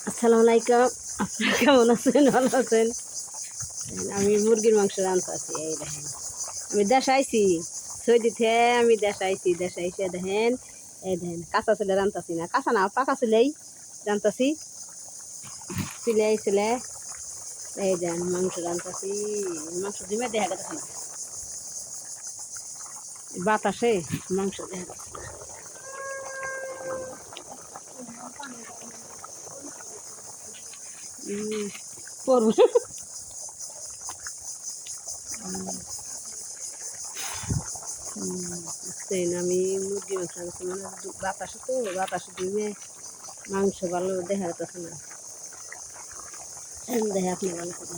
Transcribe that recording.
আসসালামু আলাইকুম। আপনারা কেমন আছেন? ভালো আছেন? আমি মুরগির মাংস রান্তাছি। এই দেখেন, আমি দেশে আইছি, সৌদি থেকে আমি দেশে আইছি। দেশে আইসে দেখেন, এই দেখেন কাঁচা চুলে রান্তাছি, না কাঁচা না পাকা চুলেই রান্তাছি। চুলে আইছিলে এই দেখেন মাংস রান্তাছি। মাংস ডিমে দেখা গেছে না, বাতাসে মাংস দেখা গেছে না। পড়ব আমি মুরগি মাংস রান্তাছি, মানে বাতাসে তো বাতাসে ডিমে মাংস ভালো দেখা যাচ্ছে না। দেখে আপনি ভালো করে